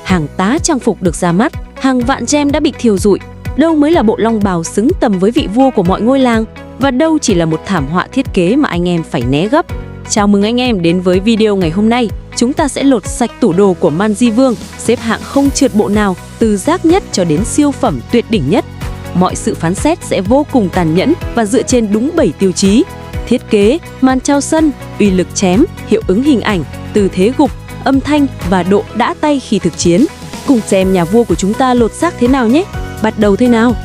Hàng tá trang phục được ra mắt, hàng vạn gem đã bị thiêu rụi. Đâu mới là bộ long bào xứng tầm với vị vua của mọi ngôi làng, và đâu chỉ là một thảm họa thiết kế mà anh em phải né gấp. Chào mừng anh em đến với video ngày hôm nay. Chúng ta sẽ lột sạch tủ đồ của Manji Vương, xếp hạng không trượt bộ nào, từ rác nhất cho đến siêu phẩm tuyệt đỉnh nhất. Mọi sự phán xét sẽ vô cùng tàn nhẫn và dựa trên đúng 7 tiêu chí: thiết kế, màn trao sân, uy lực chém, hiệu ứng hình ảnh, tư thế gục, âm thanh và độ đã tay khi thực chiến. Cùng xem nhà vua của chúng ta lột xác thế nào nhé! Bắt đầu thế nào!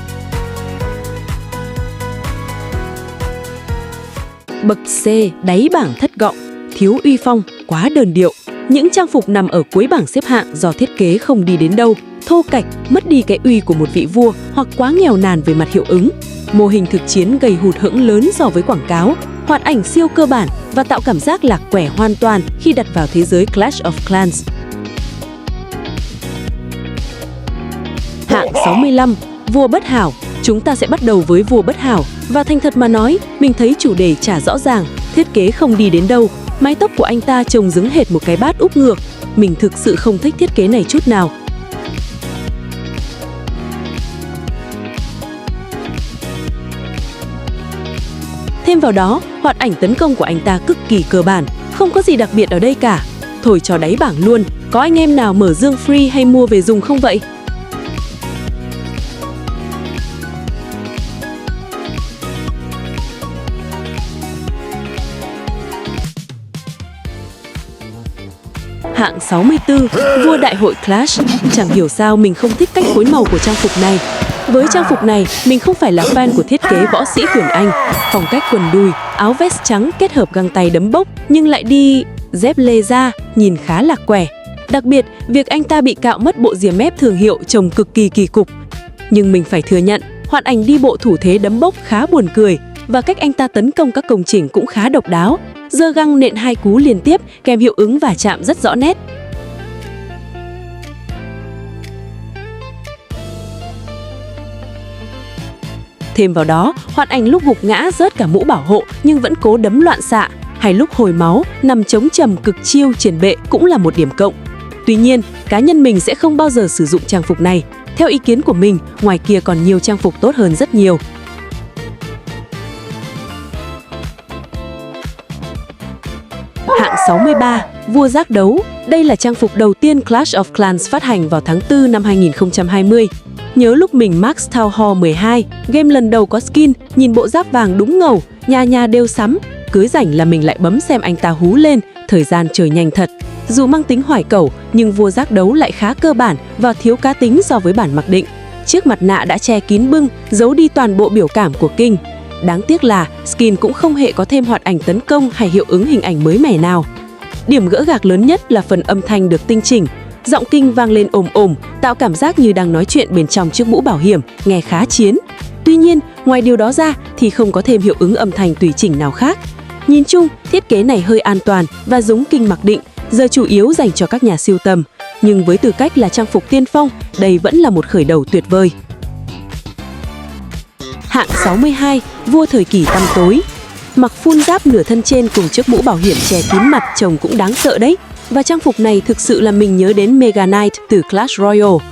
Bậc C, đáy bảng thất gọng, thiếu uy phong, quá đơn điệu. Những trang phục nằm ở cuối bảng xếp hạng do thiết kế không đi đến đâu, thô kệch, mất đi cái uy của một vị vua hoặc quá nghèo nàn về mặt hiệu ứng. Mô hình thực chiến gây hụt hẫng lớn so với quảng cáo, hoạt ảnh siêu cơ bản và tạo cảm giác lạc quẻ hoàn toàn khi đặt vào thế giới Clash of Clans. Hạng 65, vua bất hảo. Chúng ta sẽ bắt đầu với vua bất hảo, và thành thật mà nói, mình thấy chủ đề chả rõ ràng, thiết kế không đi đến đâu. Mái tóc của anh ta trông giống hệt một cái bát úp ngược. Mình thực sự không thích thiết kế này chút nào. Thêm vào đó, hoạt ảnh tấn công của anh ta cực kỳ cơ bản, không có gì đặc biệt ở đây cả. Thôi cho đáy bảng luôn, có anh em nào mở dương free hay mua về dùng không vậy? Hạng 64, vua đại hội Clash. Chẳng hiểu sao mình không thích cách phối màu của trang phục này. Với trang phục này, mình không phải là fan của thiết kế võ sĩ Quyền Anh. Phong cách quần đùi, áo vest trắng kết hợp găng tay đấm bốc nhưng lại đi dép lê da, nhìn khá lạc quẻ. Đặc biệt, việc anh ta bị cạo mất bộ rìa mép thương hiệu trông cực kỳ kỳ cục. Nhưng mình phải thừa nhận, hoạt ảnh đi bộ thủ thế đấm bốc khá buồn cười, và cách anh ta tấn công các công trình cũng khá độc đáo. Giơ găng nện 2 cú liên tiếp kèm hiệu ứng va chạm rất rõ nét. Thêm vào đó, hoạt ảnh lúc gục ngã rớt cả mũ bảo hộ nhưng vẫn cố đấm loạn xạ, hay lúc hồi máu nằm chống trầm cực chiêu triển bệ cũng là một điểm cộng. Tuy nhiên, cá nhân mình sẽ không bao giờ sử dụng trang phục này. Theo ý kiến của mình, ngoài kia còn nhiều trang phục tốt hơn rất nhiều. Hạng 63, vua giác đấu. Đây là trang phục đầu tiên Clash of Clans phát hành vào tháng 4 năm 2020. Nhớ lúc mình max Town Hall 12, game lần đầu có skin, nhìn bộ giáp vàng đúng ngầu, nhà nhà đều sắm. Cứ rảnh là mình lại bấm xem anh ta hú lên, thời gian trôi nhanh thật. Dù mang tính hoài cẩu, nhưng vua giác đấu lại khá cơ bản và thiếu cá tính so với bản mặc định. Chiếc mặt nạ đã che kín bưng, giấu đi toàn bộ biểu cảm của King. Đáng tiếc là skin cũng không hề có thêm hoạt ảnh tấn công hay hiệu ứng hình ảnh mới mẻ nào. Điểm gỡ gạc lớn nhất là phần âm thanh được tinh chỉnh. Giọng King vang lên ồm ồm, tạo cảm giác như đang nói chuyện bên trong chiếc mũ bảo hiểm, nghe khá chiến. Tuy nhiên, ngoài điều đó ra thì không có thêm hiệu ứng âm thanh tùy chỉnh nào khác. Nhìn chung, thiết kế này hơi an toàn và giống King mặc định, giờ chủ yếu dành cho các nhà sưu tầm. Nhưng với tư cách là trang phục tiên phong, đây vẫn là một khởi đầu tuyệt vời. Hạng 62, vua thời kỳ tăm tối. Mặc full giáp nửa thân trên cùng chiếc mũ bảo hiểm che kín mặt trông cũng đáng sợ đấy. Và trang phục này thực sự là mình nhớ đến Mega Knight từ Clash Royale.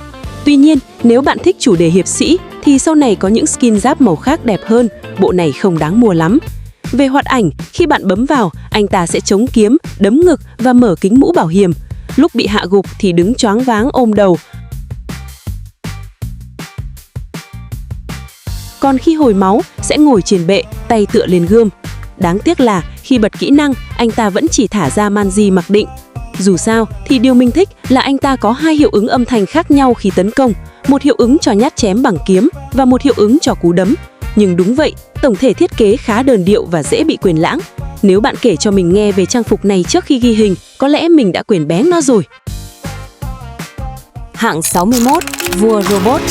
Tuy nhiên, nếu bạn thích chủ đề hiệp sĩ thì sau này có những skin giáp màu khác đẹp hơn, bộ này không đáng mua lắm. Về hoạt ảnh, khi bạn bấm vào, anh ta sẽ chống kiếm, đấm ngực và mở kính mũ bảo hiểm. Lúc bị hạ gục thì đứng choáng váng ôm đầu. Còn khi hồi máu, sẽ ngồi trên bệ, tay tựa lên gươm. Đáng tiếc là khi bật kỹ năng, anh ta vẫn chỉ thả ra Manji mặc định. Dù sao thì điều mình thích là anh ta có 2 hiệu ứng âm thanh khác nhau khi tấn công, một hiệu ứng cho nhát chém bằng kiếm và một hiệu ứng cho cú đấm. Nhưng đúng vậy, tổng thể thiết kế khá đơn điệu và dễ bị quên lãng. Nếu bạn kể cho mình nghe về trang phục này trước khi ghi hình, có lẽ mình đã quên bén nó rồi. Hạng 61, vua robot.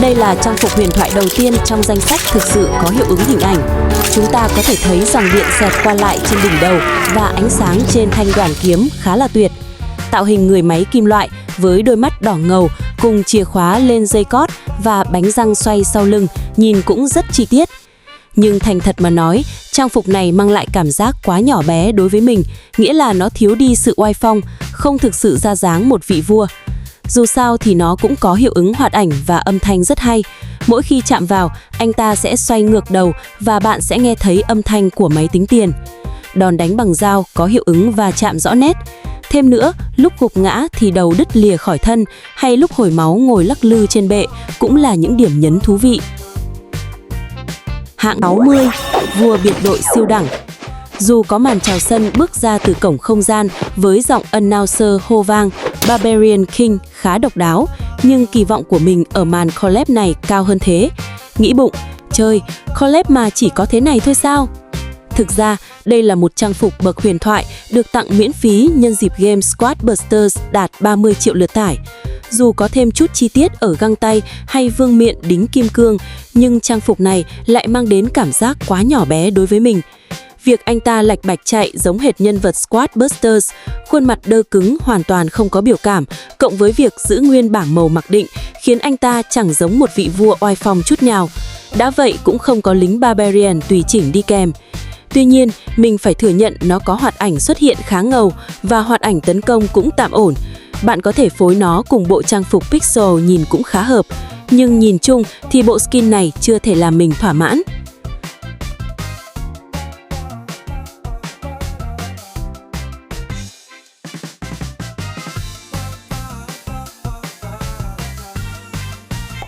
Đây là trang phục huyền thoại đầu tiên trong danh sách thực sự có hiệu ứng hình ảnh. Chúng ta có thể thấy dòng điện xẹt qua lại trên đỉnh đầu và ánh sáng trên thanh đoàn kiếm khá là tuyệt. Tạo hình người máy kim loại với đôi mắt đỏ ngầu cùng chìa khóa lên dây cót và bánh răng xoay sau lưng nhìn cũng rất chi tiết. Nhưng thành thật mà nói, trang phục này mang lại cảm giác quá nhỏ bé đối với mình, nghĩa là nó thiếu đi sự oai phong, không thực sự ra dáng một vị vua. Dù sao thì nó cũng có hiệu ứng hoạt ảnh và âm thanh rất hay. Mỗi khi chạm vào, anh ta sẽ xoay ngược đầu và bạn sẽ nghe thấy âm thanh của máy tính tiền. Đòn đánh bằng dao có hiệu ứng và chạm rõ nét. Thêm nữa, lúc gục ngã thì đầu đứt lìa khỏi thân, hay lúc hồi máu ngồi lắc lư trên bệ cũng là những điểm nhấn thú vị. Hạng 60, vua biệt đội siêu đẳng. Dù có màn chào sân bước ra từ cổng không gian với giọng announcer hô vang Barbarian King khá độc đáo, nhưng kỳ vọng của mình ở màn collab này cao hơn thế. Nghĩ bụng, trời, collab mà chỉ có thế này thôi sao? Thực ra, đây là một trang phục bậc huyền thoại được tặng miễn phí nhân dịp game Squad Busters đạt 30 triệu lượt tải. Dù có thêm chút chi tiết ở găng tay hay vương miện đính kim cương, nhưng trang phục này lại mang đến cảm giác quá nhỏ bé đối với mình. Việc anh ta lạch bạch chạy giống hệt nhân vật Squad Busters, khuôn mặt đơ cứng hoàn toàn không có biểu cảm, cộng với việc giữ nguyên bảng màu mặc định, khiến anh ta chẳng giống một vị vua oai phong chút nào. Đã vậy cũng không có lính Barbarian tùy chỉnh đi kèm. Tuy nhiên, mình phải thừa nhận nó có hoạt ảnh xuất hiện khá ngầu và hoạt ảnh tấn công cũng tạm ổn. Bạn có thể phối nó cùng bộ trang phục pixel nhìn cũng khá hợp, nhưng nhìn chung thì bộ skin này chưa thể làm mình thỏa mãn.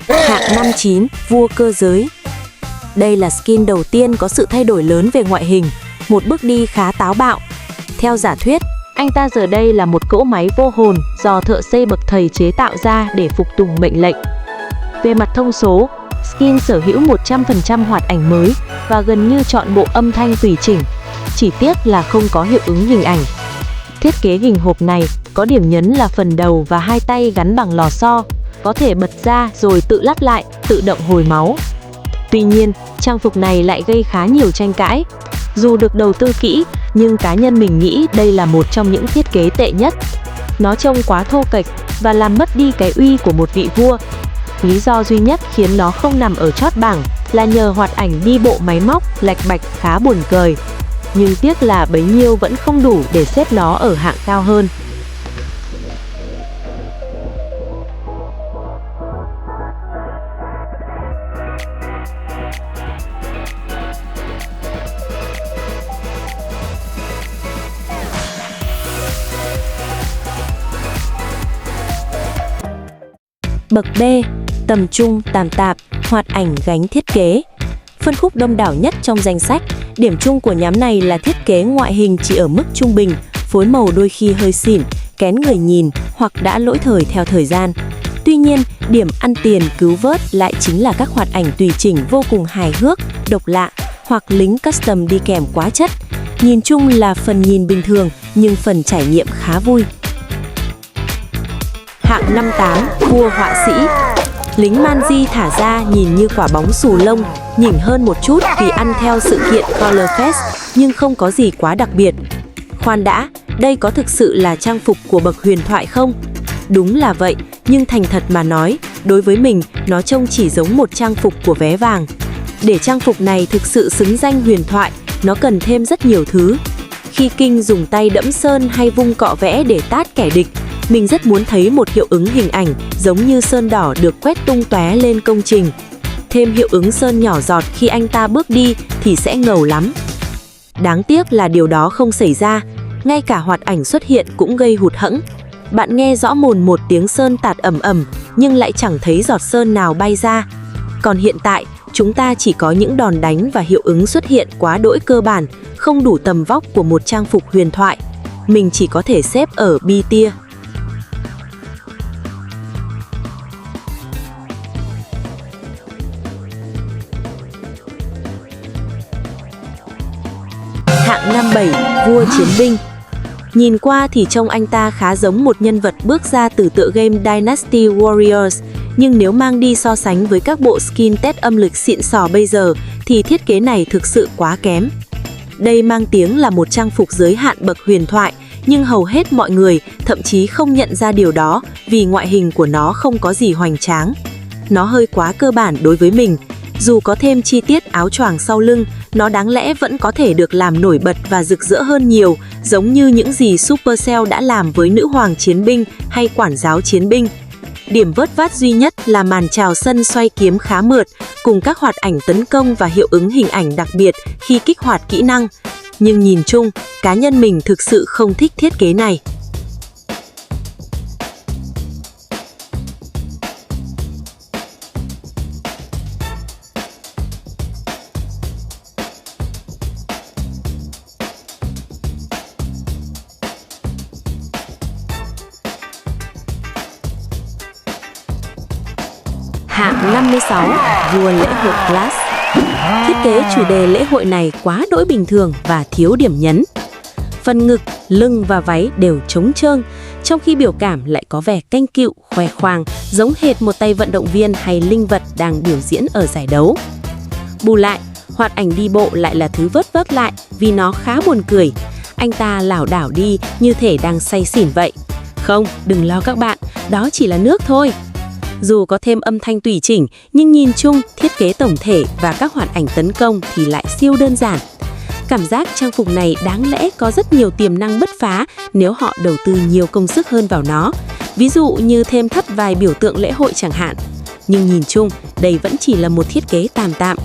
Hạng 59, vua cơ giới. Đây là skin đầu tiên có sự thay đổi lớn về ngoại hình, một bước đi khá táo bạo. Theo giả thuyết, anh ta giờ đây là một cỗ máy vô hồn do thợ xây bậc thầy chế tạo ra để phục tùng mệnh lệnh. Về mặt thông số, skin sở hữu 100% hoạt ảnh mới và gần như trọn bộ âm thanh tùy chỉnh. Chỉ tiếc là không có hiệu ứng hình ảnh. Thiết kế hình hộp này có điểm nhấn là phần đầu và hai tay gắn bằng lò xo, có thể bật ra rồi tự lắp lại, tự động hồi máu. Tuy nhiên, trang phục này lại gây khá nhiều tranh cãi. Dù được đầu tư kỹ, nhưng cá nhân mình nghĩ đây là một trong những thiết kế tệ nhất. Nó trông quá thô kệch và làm mất đi cái uy của một vị vua. Lý do duy nhất khiến nó không nằm ở chót bảng là nhờ hoạt ảnh đi bộ máy móc lạch bạch khá buồn cười. Nhưng tiếc là bấy nhiêu vẫn không đủ để xếp nó ở hạng cao hơn. Bậc B, tầm trung, tạm tạp, hoạt ảnh gánh thiết kế. Phân khúc đông đảo nhất trong danh sách, điểm chung của nhóm này là thiết kế ngoại hình chỉ ở mức trung bình, phối màu đôi khi hơi xỉn, kén người nhìn hoặc đã lỗi thời theo thời gian. Tuy nhiên, điểm ăn tiền cứu vớt lại chính là các hoạt ảnh tùy chỉnh vô cùng hài hước, độc lạ hoặc lính custom đi kèm quá chất. Nhìn chung là phần nhìn bình thường nhưng phần trải nghiệm khá vui. Hạng 58, vua họa sĩ. Lính Manji thả ra nhìn như quả bóng xù lông, nhỉnh hơn một chút vì ăn theo sự kiện Color Fest, nhưng không có gì quá đặc biệt. Khoan đã, đây có thực sự là trang phục của bậc huyền thoại không? Đúng là vậy, nhưng thành thật mà nói, đối với mình, nó trông chỉ giống một trang phục của vé vàng. Để trang phục này thực sự xứng danh huyền thoại, nó cần thêm rất nhiều thứ. Khi King dùng tay đẫm sơn hay vung cọ vẽ để tát kẻ địch, mình rất muốn thấy một hiệu ứng hình ảnh giống như sơn đỏ được quét tung tóe lên công trình. Thêm hiệu ứng sơn nhỏ giọt khi anh ta bước đi thì sẽ ngầu lắm. Đáng tiếc là điều đó không xảy ra, ngay cả hoạt ảnh xuất hiện cũng gây hụt hẫng. Bạn nghe rõ mồn một tiếng sơn tạt ầm ầm nhưng lại chẳng thấy giọt sơn nào bay ra. Còn hiện tại, chúng ta chỉ có những đòn đánh và hiệu ứng xuất hiện quá đỗi cơ bản, không đủ tầm vóc của một trang phục huyền thoại. Mình chỉ có thể xếp ở B tier. Hạng 57, vua chiến binh. Nhìn qua thì trông anh ta khá giống một nhân vật bước ra từ tựa game Dynasty Warriors, nhưng nếu mang đi so sánh với các bộ skin test âm lực xịn sò bây giờ thì thiết kế này thực sự quá kém. Đây mang tiếng là một trang phục giới hạn bậc huyền thoại, nhưng hầu hết mọi người thậm chí không nhận ra điều đó vì ngoại hình của nó không có gì hoành tráng. Nó hơi quá cơ bản đối với mình. Dù có thêm chi tiết áo choàng sau lưng, nó đáng lẽ vẫn có thể được làm nổi bật và rực rỡ hơn nhiều, giống như những gì Supercell đã làm với nữ hoàng chiến binh hay quản giáo chiến binh. Điểm vớt vát duy nhất là màn chào sân xoay kiếm khá mượt, cùng các hoạt ảnh tấn công và hiệu ứng hình ảnh đặc biệt khi kích hoạt kỹ năng. Nhưng nhìn chung, cá nhân mình thực sự không thích thiết kế này. Hạng 56, vua lễ hội Clash. Thiết kế chủ đề lễ hội này quá đỗi bình thường và thiếu điểm nhấn. Phần ngực, lưng và váy đều trống trơn, trong khi biểu cảm lại có vẻ canh cựu, khoe khoang, giống hệt một tay vận động viên hay linh vật đang biểu diễn ở giải đấu. Bù lại, hoạt ảnh đi bộ lại là thứ vớt vát lại vì nó khá buồn cười. Anh ta lảo đảo đi như thể đang say xỉn vậy. Không, đừng lo các bạn, đó chỉ là nước thôi. Dù có thêm âm thanh tùy chỉnh, nhưng nhìn chung, thiết kế tổng thể và các hoạt ảnh tấn công thì lại siêu đơn giản. Cảm giác trang phục này đáng lẽ có rất nhiều tiềm năng bứt phá nếu họ đầu tư nhiều công sức hơn vào nó. Ví dụ như thêm thắt vài biểu tượng lễ hội chẳng hạn. Nhưng nhìn chung, đây vẫn chỉ là một thiết kế tạm tạm.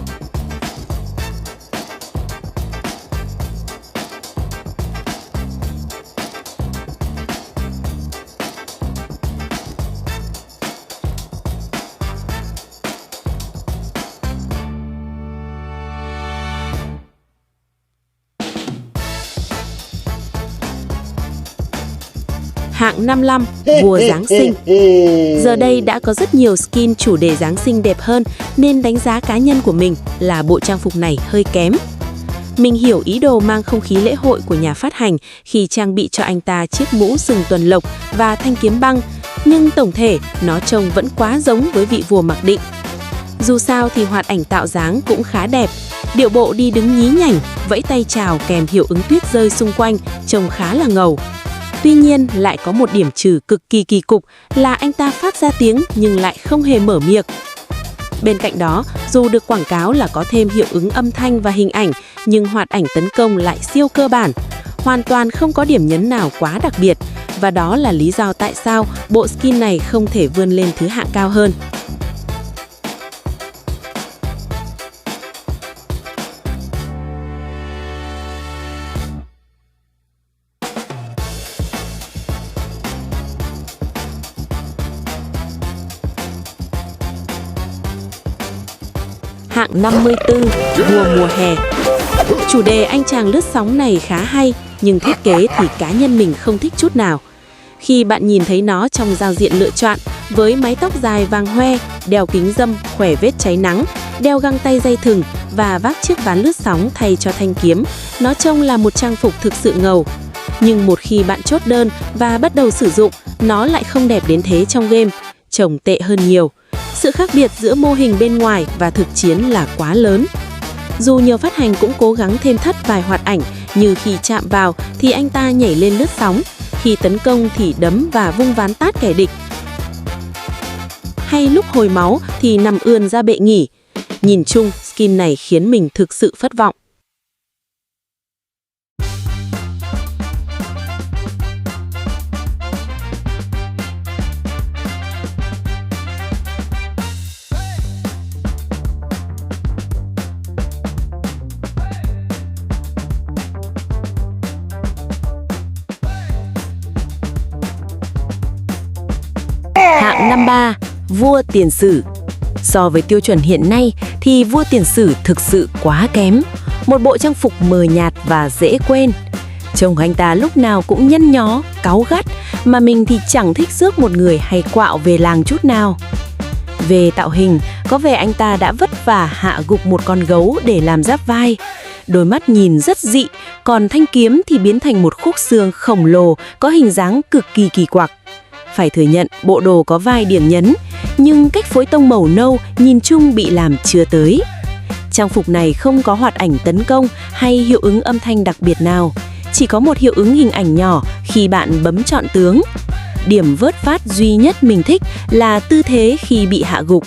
Hạng 55, vua Giáng sinh. Giờ đây đã có rất nhiều skin chủ đề Giáng sinh đẹp hơn nên đánh giá cá nhân của mình là bộ trang phục này hơi kém. Mình hiểu ý đồ mang không khí lễ hội của nhà phát hành khi trang bị cho anh ta chiếc mũ sừng tuần lộc và thanh kiếm băng, nhưng tổng thể nó trông vẫn quá giống với vị vua mặc định. Dù sao thì hoạt ảnh tạo dáng cũng khá đẹp, điệu bộ đi đứng nhí nhảnh, vẫy tay chào kèm hiệu ứng tuyết rơi xung quanh trông khá là ngầu. Tuy nhiên, lại có một điểm trừ cực kỳ kỳ cục là anh ta phát ra tiếng nhưng lại không hề mở miệng. Bên cạnh đó, dù được quảng cáo là có thêm hiệu ứng âm thanh và hình ảnh, nhưng hoạt ảnh tấn công lại siêu cơ bản, hoàn toàn không có điểm nhấn nào quá đặc biệt. Và đó là lý do tại sao bộ skin này không thể vươn lên thứ hạng cao hơn. Hạng 54, vua mùa hè. Chủ đề anh chàng lướt sóng này khá hay, nhưng thiết kế thì cá nhân mình không thích chút nào. Khi bạn nhìn thấy nó trong giao diện lựa chọn, với mái tóc dài vàng hoe, đeo kính râm, khỏe vết cháy nắng, đeo găng tay dây thừng và vác chiếc ván lướt sóng thay cho thanh kiếm, nó trông là một trang phục thực sự ngầu. Nhưng một khi bạn chốt đơn và bắt đầu sử dụng, nó lại không đẹp đến thế trong game, trông tệ hơn nhiều. Sự khác biệt giữa mô hình bên ngoài và thực chiến là quá lớn. Dù nhiều phát hành cũng cố gắng thêm thắt vài hoạt ảnh, như khi chạm vào thì anh ta nhảy lên lướt sóng, khi tấn công thì đấm và vung ván tát kẻ địch, hay lúc hồi máu thì nằm ườn ra bệ nghỉ. Nhìn chung, skin này khiến mình thực sự thất vọng. Hạng 53, vua tiền sử. So với tiêu chuẩn hiện nay thì vua tiền sử thực sự quá kém. Một bộ trang phục mờ nhạt và dễ quên. Trông anh ta lúc nào cũng nhăn nhó, cáu gắt, mà mình thì chẳng thích rước một người hay quạo về làng chút nào. Về tạo hình, có vẻ anh ta đã vất vả hạ gục một con gấu để làm giáp vai. Đôi mắt nhìn rất dị, còn thanh kiếm thì biến thành một khúc xương khổng lồ có hình dáng cực kỳ kỳ quặc. Phải thừa nhận bộ đồ có vài điểm nhấn, nhưng cách phối tông màu nâu nhìn chung bị làm chưa tới. Trang phục này không có hoạt ảnh tấn công hay hiệu ứng âm thanh đặc biệt nào, chỉ có một hiệu ứng hình ảnh nhỏ khi bạn bấm chọn tướng. Điểm vớt phát duy nhất mình thích là tư thế khi bị hạ gục,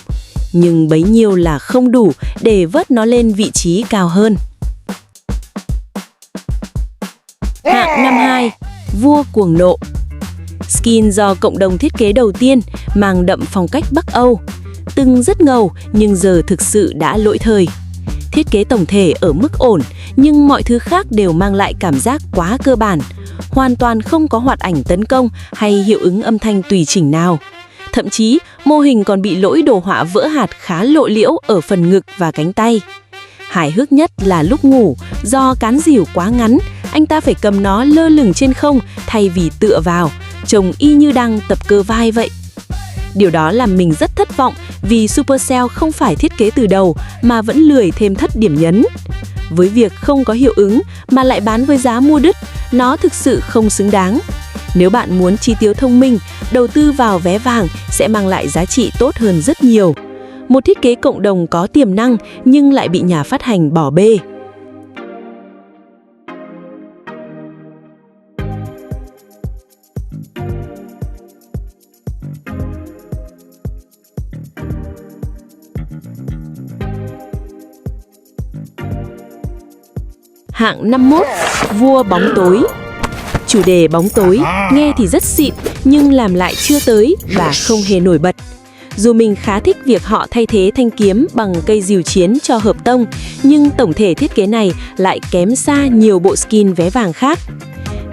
nhưng bấy nhiêu là không đủ để vớt nó lên vị trí cao hơn. Hạng 52, vua cuồng nộ. Skin do cộng đồng thiết kế đầu tiên, mang đậm phong cách Bắc Âu. Từng rất ngầu nhưng giờ thực sự đã lỗi thời. Thiết kế tổng thể ở mức ổn, nhưng mọi thứ khác đều mang lại cảm giác quá cơ bản. Hoàn toàn không có hoạt ảnh tấn công hay hiệu ứng âm thanh tùy chỉnh nào. Thậm chí, mô hình còn bị lỗi đồ họa vỡ hạt khá lộ liễu ở phần ngực và cánh tay. Hài hước nhất là lúc ngủ, do cán dìu quá ngắn, anh ta phải cầm nó lơ lửng trên không thay vì tựa vào, trông y như đang tập cơ vai vậy. Điều đó làm mình rất thất vọng vì Supercell không phải thiết kế từ đầu mà vẫn lười thêm thắt điểm nhấn. Với việc không có hiệu ứng mà lại bán với giá mua đứt, nó thực sự không xứng đáng. Nếu bạn muốn chi tiêu thông minh, đầu tư vào vé vàng sẽ mang lại giá trị tốt hơn rất nhiều. Một thiết kế cộng đồng có tiềm năng nhưng lại bị nhà phát hành bỏ bê. Hạng 51, vua bóng tối. Chủ đề bóng tối nghe thì rất xịn nhưng làm lại chưa tới và không hề nổi bật. Dù mình khá thích việc họ thay thế thanh kiếm bằng cây dìu chiến cho hợp tông, nhưng tổng thể thiết kế này lại kém xa nhiều bộ skin vé vàng khác.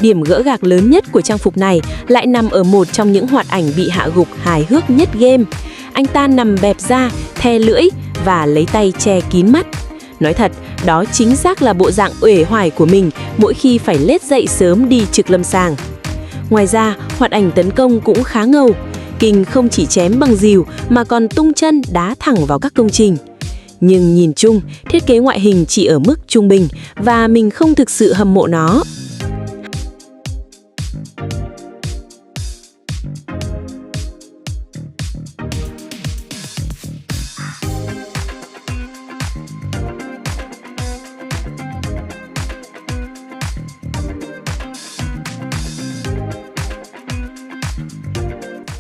Điểm gỡ gạc lớn nhất của trang phục này lại nằm ở một trong những hoạt ảnh bị hạ gục hài hước nhất game. Anh ta nằm bẹp ra, the lưỡi và lấy tay che kín mắt. Nói thật, đó chính xác là bộ dạng uể oải của mình mỗi khi phải lết dậy sớm đi trực lâm sàng. Ngoài ra, hoạt ảnh tấn công cũng khá ngầu. King không chỉ chém bằng dìu mà còn tung chân đá thẳng vào các công trình. Nhưng nhìn chung, thiết kế ngoại hình chỉ ở mức trung bình và mình không thực sự hâm mộ nó.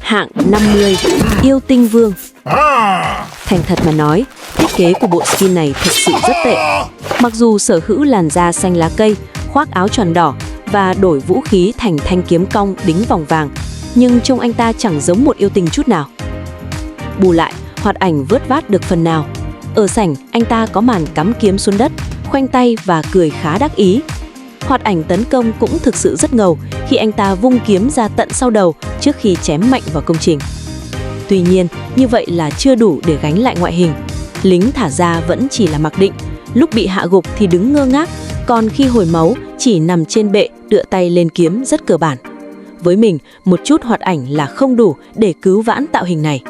Hạng 50, yêu tinh vương. Thành thật mà nói, thiết kế của bộ skin này thực sự rất tệ. Mặc dù sở hữu làn da xanh lá cây, khoác áo choàng đỏ và đổi vũ khí thành thanh kiếm cong đính vòng vàng, nhưng trông anh ta chẳng giống một yêu tinh chút nào. Bù lại, hoạt ảnh vớt vát được phần nào. Ở sảnh, anh ta có màn cắm kiếm xuống đất, khoanh tay và cười khá đắc ý. Hoạt ảnh tấn công cũng thực sự rất ngầu khi anh ta vung kiếm ra tận sau đầu trước khi chém mạnh vào công trình. Tuy nhiên, như vậy là chưa đủ để gánh lại ngoại hình. Lính thả ra vẫn chỉ là mặc định, lúc bị hạ gục thì đứng ngơ ngác, còn khi hồi máu chỉ nằm trên bệ tựa tay lên kiếm rất cơ bản. Với mình, một chút hoạt ảnh là không đủ để cứu vãn tạo hình này.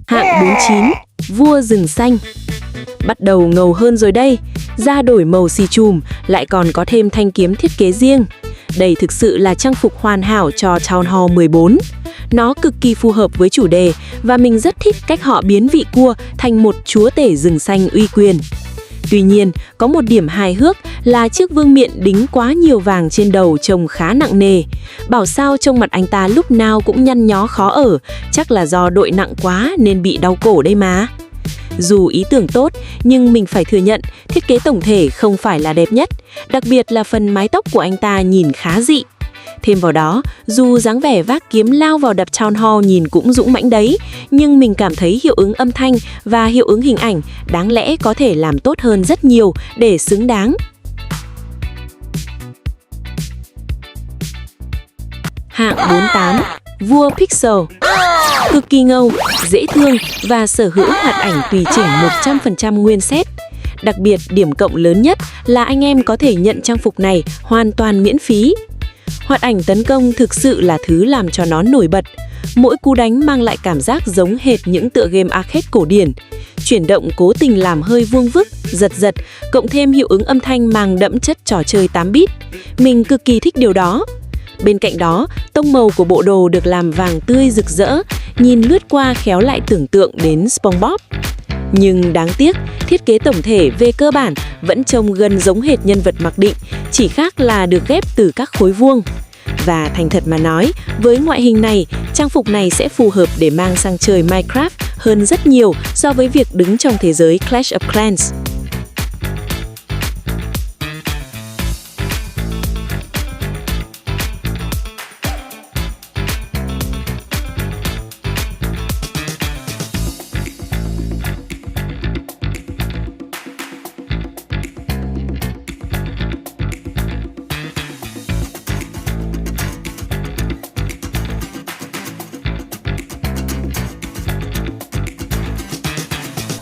Hạng 49, vua rừng xanh. Bắt đầu ngầu hơn rồi đây, da đổi màu xì chùm, lại còn có thêm thanh kiếm thiết kế riêng. Đây thực sự là trang phục hoàn hảo cho Town Hall 14. Nó cực kỳ phù hợp với chủ đề và mình rất thích cách họ biến vị cua thành một chúa tể rừng xanh uy quyền. Tuy nhiên, có một điểm hài hước là chiếc vương miện đính quá nhiều vàng trên đầu trông khá nặng nề. Bảo sao trông mặt anh ta lúc nào cũng nhăn nhó khó ở, chắc là do đội nặng quá nên bị đau cổ đây mà. Dù ý tưởng tốt, nhưng mình phải thừa nhận thiết kế tổng thể không phải là đẹp nhất, đặc biệt là phần mái tóc của anh ta nhìn khá dị. Thêm vào đó, dù dáng vẻ vác kiếm lao vào đập Town Hall nhìn cũng dũng mãnh đấy, nhưng mình cảm thấy hiệu ứng âm thanh và hiệu ứng hình ảnh đáng lẽ có thể làm tốt hơn rất nhiều để xứng đáng. Hạng 48, vua Pixel. Cực kỳ ngầu, dễ thương và sở hữu hoạt ảnh tùy chỉnh 100% nguyên set. Đặc biệt, điểm cộng lớn nhất là anh em có thể nhận trang phục này hoàn toàn miễn phí. Hoạt ảnh tấn công thực sự là thứ làm cho nó nổi bật. Mỗi cú đánh mang lại cảm giác giống hệt những tựa game arcade cổ điển. Chuyển động cố tình làm hơi vuông vức, giật giật, cộng thêm hiệu ứng âm thanh mang đậm chất trò chơi 8 bit. Mình cực kỳ thích điều đó. Bên cạnh đó, tông màu của bộ đồ được làm vàng tươi rực rỡ, nhìn lướt qua khéo lại tưởng tượng đến SpongeBob. Nhưng đáng tiếc, thiết kế tổng thể về cơ bản vẫn trông gần giống hệt nhân vật mặc định, chỉ khác là được ghép từ các khối vuông. Và thành thật mà nói, với ngoại hình này, trang phục này sẽ phù hợp để mang sang chơi Minecraft hơn rất nhiều so với việc đứng trong thế giới Clash of Clans.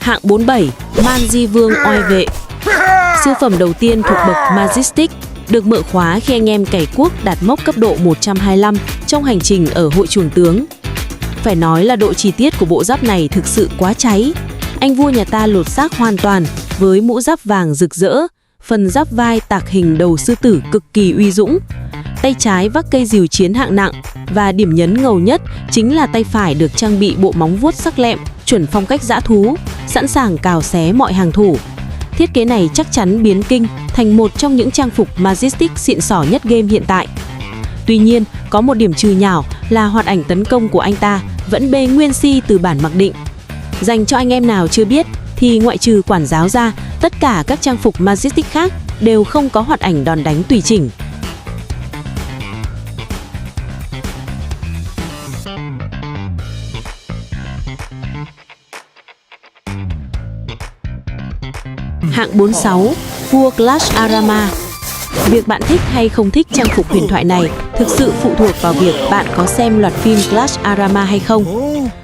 Hạng 47, Man-di Vương Oai Vệ. Siêu phẩm đầu tiên thuộc bậc Majestic, được mở khóa khi anh em cày cuốc đạt mốc cấp độ 125 trong hành trình ở hội chuồng tướng. Phải nói là độ chi tiết của bộ giáp này thực sự quá cháy. Anh vua nhà ta lột xác hoàn toàn với mũ giáp vàng rực rỡ, phần giáp vai tạc hình đầu sư tử cực kỳ uy dũng. Tay trái vác cây rìu chiến hạng nặng và điểm nhấn ngầu nhất chính là tay phải được trang bị bộ móng vuốt sắc lẹm, chuẩn phong cách dã thú, sẵn sàng cào xé mọi hàng thủ. Thiết kế này chắc chắn biến King thành một trong những trang phục Majestic xịn sò nhất game hiện tại. Tuy nhiên, có một điểm trừ nhảo là hoạt ảnh tấn công của anh ta vẫn bê nguyên si từ bản mặc định. Dành cho anh em nào chưa biết thì ngoại trừ quản giáo ra, tất cả các trang phục Majestic khác đều không có hoạt ảnh đòn đánh tùy chỉnh. Hạng 46, vua Clash Arama. Việc bạn thích hay không thích trang phục huyền thoại này thực sự phụ thuộc vào việc bạn có xem loạt phim Clash Arama hay không.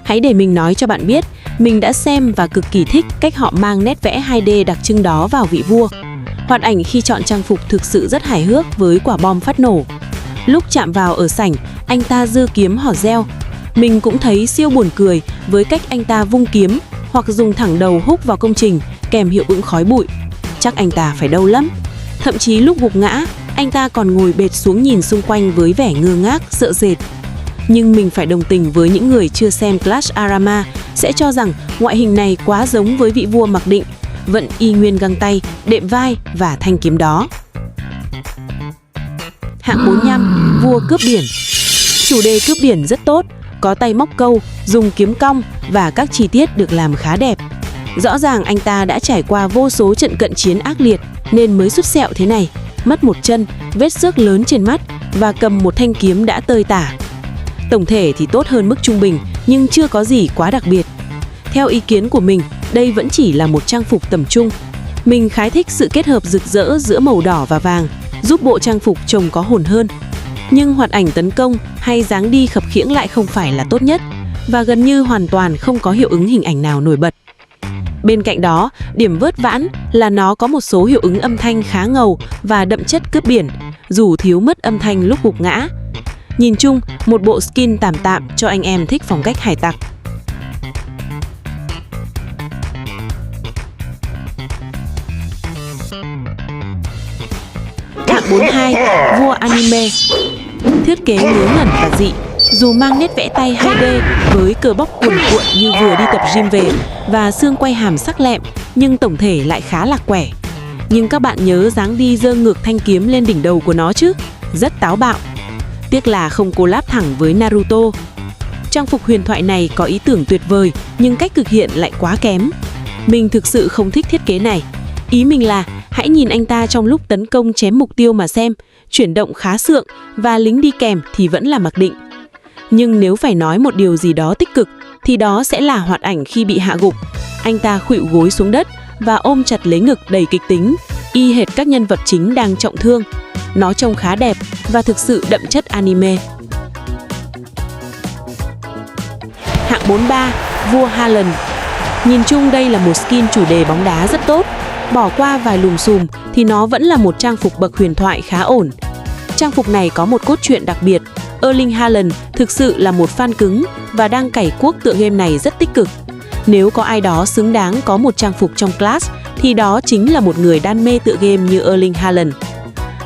Hãy để mình nói cho bạn biết, mình đã xem và cực kỳ thích cách họ mang nét vẽ 2D đặc trưng đó vào vị vua. Hoạt ảnh khi chọn trang phục thực sự rất hài hước với quả bom phát nổ. Lúc chạm vào ở sảnh, anh ta giơ kiếm hò reo. Mình cũng thấy siêu buồn cười với cách anh ta vung kiếm hoặc dùng thẳng đầu húc vào công trình kèm hiệu ứng khói bụi. Chắc anh ta phải đau lắm. Thậm chí lúc gục ngã, anh ta còn ngồi bệt xuống nhìn xung quanh với vẻ ngơ ngác, sợ sệt. Nhưng mình phải đồng tình với những người chưa xem Clash Arama sẽ cho rằng ngoại hình này quá giống với vị vua mặc định, vẫn y nguyên găng tay, đệm vai và thanh kiếm đó. Hạng 45, vua cướp biển. Chủ đề cướp biển rất tốt, có tay móc câu, dùng kiếm cong và các chi tiết được làm khá đẹp. Rõ ràng anh ta đã trải qua vô số trận cận chiến ác liệt nên mới sút sẹo thế này, mất một chân, vết xước lớn trên mắt và cầm một thanh kiếm đã tơi tả. Tổng thể thì tốt hơn mức trung bình nhưng chưa có gì quá đặc biệt. Theo ý kiến của mình, đây vẫn chỉ là một trang phục tầm trung. Mình khá thích sự kết hợp rực rỡ giữa màu đỏ và vàng, giúp bộ trang phục trông có hồn hơn. Nhưng hoạt ảnh tấn công hay dáng đi khập khiễng lại không phải là tốt nhất và gần như hoàn toàn không có hiệu ứng hình ảnh nào nổi bật. Bên cạnh đó, điểm vớt vãn là nó có một số hiệu ứng âm thanh khá ngầu và đậm chất cướp biển, dù thiếu mất âm thanh lúc gục ngã. Nhìn chung, một bộ skin tạm tạm cho anh em thích phong cách hải tặc. Hạng 42, vua anime. Thiết kế ngớ ngẩn và dị. Dù mang nét vẽ tay 2D với cờ bóc cuồn cuộn như vừa đi tập gym về và xương quay hàm sắc lẹm, nhưng tổng thể lại khá lạc quẻ. Nhưng các bạn nhớ dáng đi giơ ngược thanh kiếm lên đỉnh đầu của nó chứ, rất táo bạo. Tiếc là không collab thẳng với Naruto. Trang phục huyền thoại này có ý tưởng tuyệt vời nhưng cách thực hiện lại quá kém. Mình thực sự không thích thiết kế này. Ý mình là hãy nhìn anh ta trong lúc tấn công chém mục tiêu mà xem, chuyển động khá sượng và lính đi kèm thì vẫn là mặc định. Nhưng nếu phải nói một điều gì đó tích cực thì đó sẽ là hoạt ảnh khi bị hạ gục. Anh ta khuỵu gối xuống đất và ôm chặt lấy ngực đầy kịch tính, y hệt các nhân vật chính đang trọng thương. Nó trông khá đẹp và thực sự đậm chất anime. Hạng 43, vua Haaland. Nhìn chung đây là một skin chủ đề bóng đá rất tốt. Bỏ qua vài lùm xùm thì nó vẫn là một trang phục bậc huyền thoại khá ổn. Trang phục này có một cốt truyện đặc biệt. Erling Haaland thực sự là một fan cứng và đang cày cuốc tựa game này rất tích cực. Nếu có ai đó xứng đáng có một trang phục trong class thì đó chính là một người đam mê tựa game như Erling Haaland.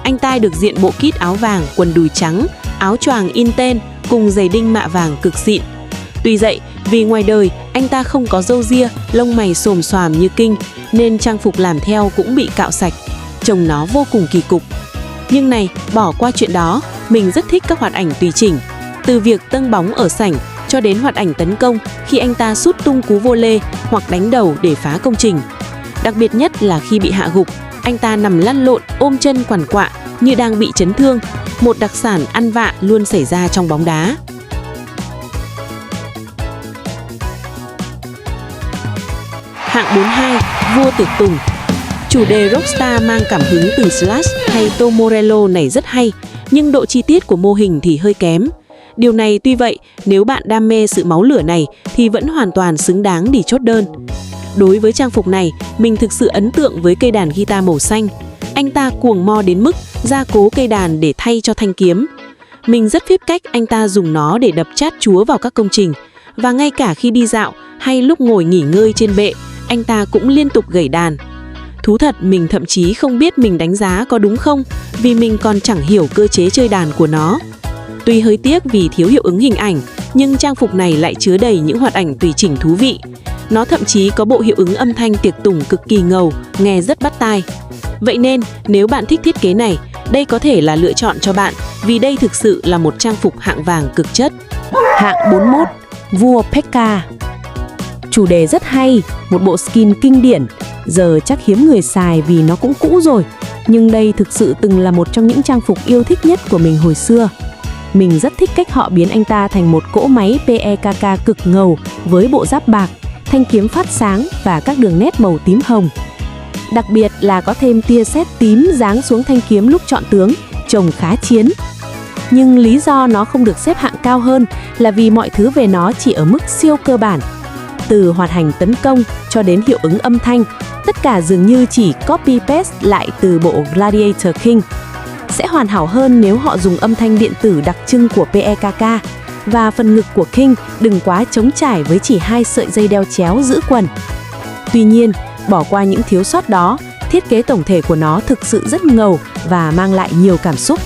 Anh ta được diện bộ kit áo vàng, quần đùi trắng, áo choàng in tên cùng giày đinh mạ vàng cực xịn. Tuy vậy, vì ngoài đời anh ta không có râu ria, lông mày xồm xoàm như King nên trang phục làm theo cũng bị cạo sạch, trông nó vô cùng kỳ cục. Nhưng này, bỏ qua chuyện đó, Mình rất thích các hoạt ảnh tùy chỉnh, từ việc dâng bóng ở sảnh cho đến hoạt ảnh tấn công khi anh ta sút tung cú vô lê hoặc đánh đầu để phá công trình. Đặc biệt nhất là khi bị hạ gục, anh ta nằm lăn lộn ôm chân quằn quạ như đang bị chấn thương, một đặc sản ăn vạ luôn xảy ra trong bóng đá. Hạng 42, vua tiệc tùng. Chủ đề Rockstar mang cảm hứng từ Slash hay Tom Morello này rất hay, nhưng độ chi tiết của mô hình thì hơi kém. Điều này tuy vậy, nếu bạn đam mê sự máu lửa này thì vẫn hoàn toàn xứng đáng để chốt đơn. Đối với trang phục này, mình thực sự ấn tượng với cây đàn guitar màu xanh. Anh ta cuồng mo đến mức gia cố cây đàn để thay cho thanh kiếm. Mình rất phép cách anh ta dùng nó để đập chát chúa vào các công trình. Và ngay cả khi đi dạo hay lúc ngồi nghỉ ngơi trên bệ, anh ta cũng liên tục gảy đàn. Thú thật, mình thậm chí không biết mình đánh giá có đúng không, vì mình còn chẳng hiểu cơ chế chơi đàn của nó. Tuy hơi tiếc vì thiếu hiệu ứng hình ảnh, nhưng trang phục này lại chứa đầy những hoạt ảnh tùy chỉnh thú vị. Nó thậm chí có bộ hiệu ứng âm thanh tiệc tùng cực kỳ ngầu, nghe rất bắt tai. Vậy nên, nếu bạn thích thiết kế này, đây có thể là lựa chọn cho bạn, vì đây thực sự là một trang phục hạng vàng cực chất. Hạng 41, vua Pekka. Chủ đề rất hay, một bộ skin kinh điển. Giờ chắc hiếm người xài vì nó cũng cũ rồi. Nhưng đây thực sự từng là một trong những trang phục yêu thích nhất của mình hồi xưa. Mình rất thích cách họ biến anh ta thành một cỗ máy PEKK cực ngầu với bộ giáp bạc, thanh kiếm phát sáng và các đường nét màu tím hồng. Đặc biệt là có thêm tia sét tím giáng xuống thanh kiếm lúc chọn tướng, trông khá chiến. Nhưng lý do nó không được xếp hạng cao hơn là vì mọi thứ về nó chỉ ở mức siêu cơ bản. Từ hoạt hành tấn công cho đến hiệu ứng âm thanh, tất cả dường như chỉ copy-paste lại từ bộ Gladiator King. Sẽ hoàn hảo hơn nếu họ dùng âm thanh điện tử đặc trưng của PEKK, và phần ngực của King đừng quá trống trải với chỉ 2 sợi dây đeo chéo giữ quần. Tuy nhiên, bỏ qua những thiếu sót đó, thiết kế tổng thể của nó thực sự rất ngầu và mang lại nhiều cảm xúc.